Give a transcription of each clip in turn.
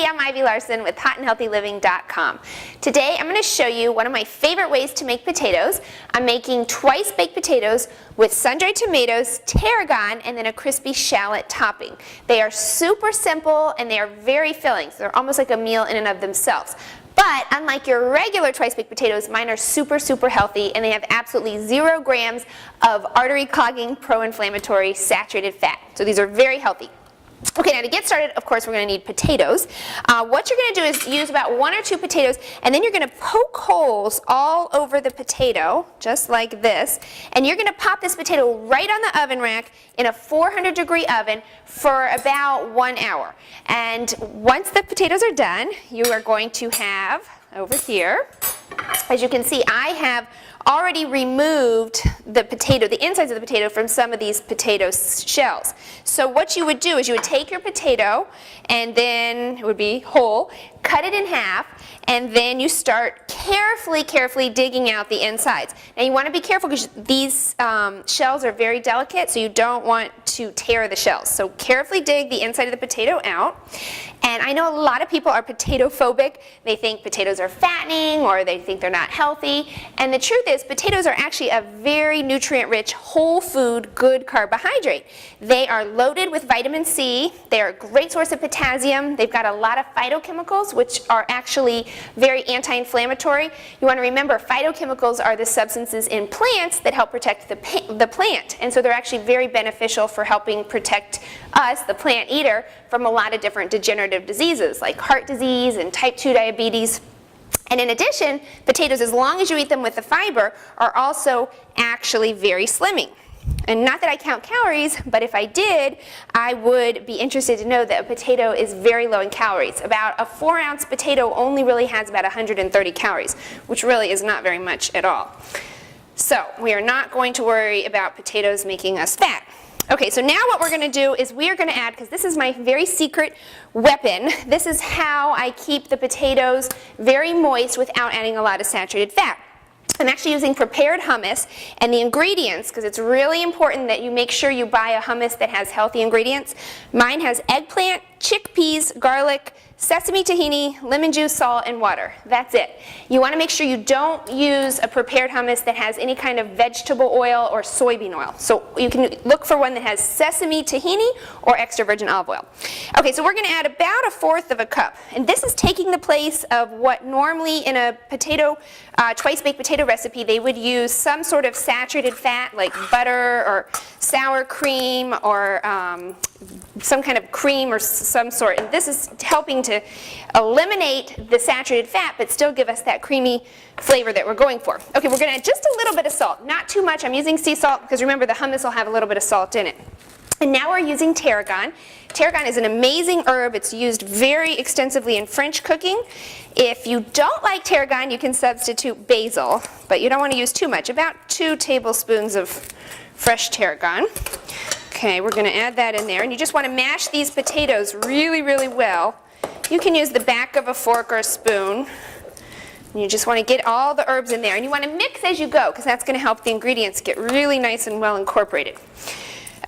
I'm Ivy Larson with hotandhealthyliving.com. Today I'm going to show you one of my favorite ways to make potatoes. I'm making twice baked potatoes with sun-dried tomatoes, tarragon, and then a crispy shallot topping. They are super simple and they are very filling. So they're almost like a meal in and of themselves. But unlike your regular twice baked potatoes, mine are super healthy and they have absolutely 0 grams of artery clogging, pro-inflammatory saturated fat. So these are very healthy. Okay, now to get started, of course, we're going to need potatoes. What you're going to do is use about 1 or 2 potatoes, and then you're going to poke holes all over the potato, just like this, and you're going to pop this potato right on the oven rack in a 400-degree oven for about 1 hour. And once the potatoes are done, you are going to have, over here, as you can see, I have already removed the insides of the potato from some of these potato shells. So what you would do is you would take your potato, and then it would be whole, cut it in half, and then you start carefully digging out the insides. Now you want to be careful because these shells are very delicate, so you don't want to tear the shells. So carefully dig the inside of the potato out. And I know a lot of people are potato-phobic. They think potatoes are fattening, or they think they're not healthy. And the truth is, potatoes are actually a very nutrient-rich, whole food, good carbohydrate. They are loaded with vitamin C. They are a great source of potassium. They've got a lot of phytochemicals, which are actually very anti-inflammatory. You want to remember, phytochemicals are the substances in plants that help protect the plant. And so they're actually very beneficial for helping protect us, the plant eater, from a lot of different degenerative diseases like heart disease and type 2 diabetes. And in addition, potatoes, as long as you eat them with the fiber, are also actually very slimming. And not that I count calories, but if I did, I would be interested to know that a potato is very low in calories. About a 4-ounce potato only really has about 130 calories, which really is not very much at all. So we are not going to worry about potatoes making us fat. Okay, so now what we're going to do is we are going to add, because this is my very secret weapon, this is how I keep the potatoes very moist without adding a lot of saturated fat. I'm actually using prepared hummus, and the ingredients, because it's really important that you make sure you buy a hummus that has healthy ingredients. Mine has eggplant, chickpeas, garlic, sesame tahini, lemon juice, salt, and water. That's it. You want to make sure you don't use a prepared hummus that has any kind of vegetable oil or soybean oil. So you can look for one that has sesame tahini or extra virgin olive oil. Okay, so we're going to add about 1/4 of a cup. And this is taking the place of what normally in a potato, twice baked potato recipe, they would use some sort of saturated fat like butter or sour cream or some kind of cream or some sort. And this is helping to eliminate the saturated fat but still give us that creamy flavor that we're going for. Okay, we're going to add just a little bit of salt, not too much. I'm using sea salt because remember the hummus will have a little bit of salt in it. And now we're using tarragon. Tarragon is an amazing herb. It's used very extensively in French cooking. If you don't like tarragon, you can substitute basil, but you don't want to use too much, about 2 tablespoons of fresh tarragon. Okay, we're going to add that in there, and you just want to mash these potatoes really well. You can use the back of a fork or a spoon. And you just want to get all the herbs in there, and you want to mix as you go because that's going to help the ingredients get really nice and well incorporated.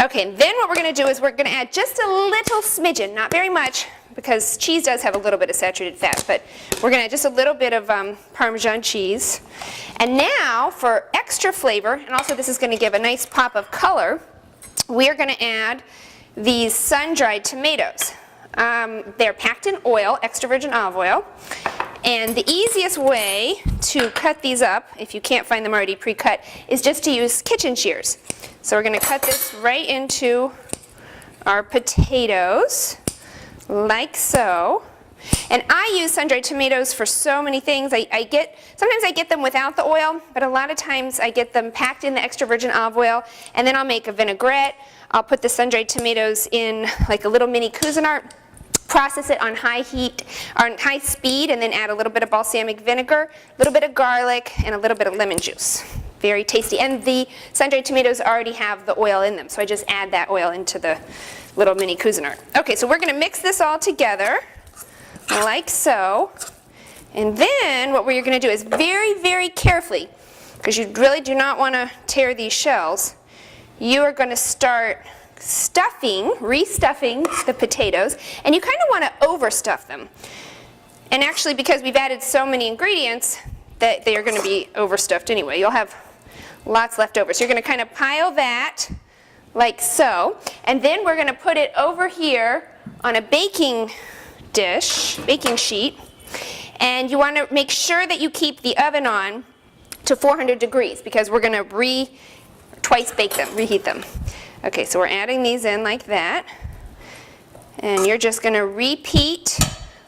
Okay, and then what we're going to do is we're going to add just a little smidgen, not very much, because cheese does have a little bit of saturated fat, but we're going to add just a little bit of Parmesan cheese. And now for extra flavor, and also this is going to give a nice pop of color, we are going to add these sun-dried tomatoes. They're packed in oil, extra virgin olive oil, and the easiest way to cut these up, if you can't find them already pre-cut, is just to use kitchen shears. So we're going to cut this right into our potatoes, like so. And I use sun-dried tomatoes for so many things. Sometimes I get them without the oil, but a lot of times I get them packed in the extra virgin olive oil, and then I'll make a vinaigrette. I'll put the sun-dried tomatoes in like a little mini Cuisinart, process it on high heat, or on high speed, and then add a little bit of balsamic vinegar, a little bit of garlic, and a little bit of lemon juice. Very tasty. And the sun-dried tomatoes already have the oil in them, so I just add that oil into the little mini Cuisinart. Okay, so we're going to mix this all together, like so. And then what we're going to do is very carefully, because you really do not want to tear these shells, you are going to start restuffing the potatoes, and you kind of want to overstuff them. And actually, because we've added so many ingredients, that they are going to be overstuffed anyway. You'll have lots left over. So you're going to kind of pile that like so, and then we're going to put it over here on a baking sheet, and you want to make sure that you keep the oven on to 400 degrees because we're going to twice bake them, reheat them. Okay, so we're adding these in like that, and you're just going to repeat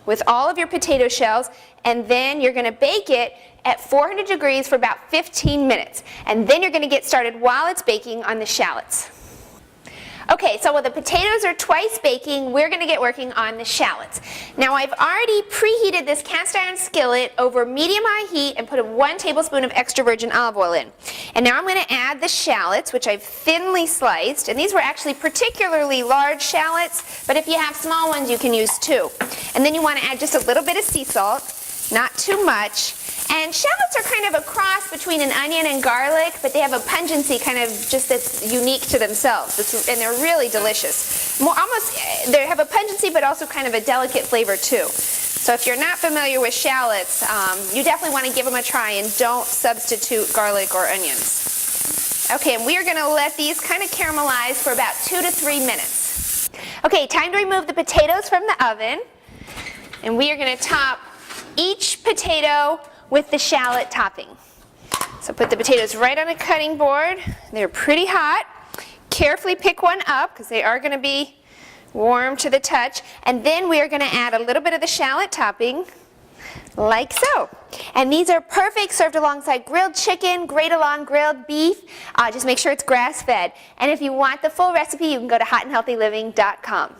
with all of your potato shells, and then you're going to bake it at 400 degrees for about 15 minutes. And then you're going to get started while it's baking on the shallots. Okay, so while the potatoes are twice baking, we're going to get working on the shallots. Now I've already preheated this cast iron skillet over medium-high heat and put 1 tablespoon of extra virgin olive oil in. And now I'm going to add the shallots, which I've thinly sliced. And these were actually particularly large shallots, but if you have small ones, you can use 2. And then you want to add just a little bit of sea salt, not too much. And shallots are kind of a cross between an onion and garlic, but they have a pungency kind of just that's unique to themselves, and they're really delicious. They have a pungency, but also kind of a delicate flavor too. So if you're not familiar with shallots, you definitely want to give them a try and don't substitute garlic or onions. Okay, and we are going to let these kind of caramelize for about 2 to 3 minutes. Okay, time to remove the potatoes from the oven, and we are going to top each potato with the shallot topping. So put the potatoes right on a cutting board. They're pretty hot. Carefully pick one up because they are going to be warm to the touch. And then we are going to add a little bit of the shallot topping like so. And these are perfect served alongside grilled chicken, grate along grilled beef. Just make sure it's grass-fed. And if you want the full recipe, you can go to hotandhealthyliving.com.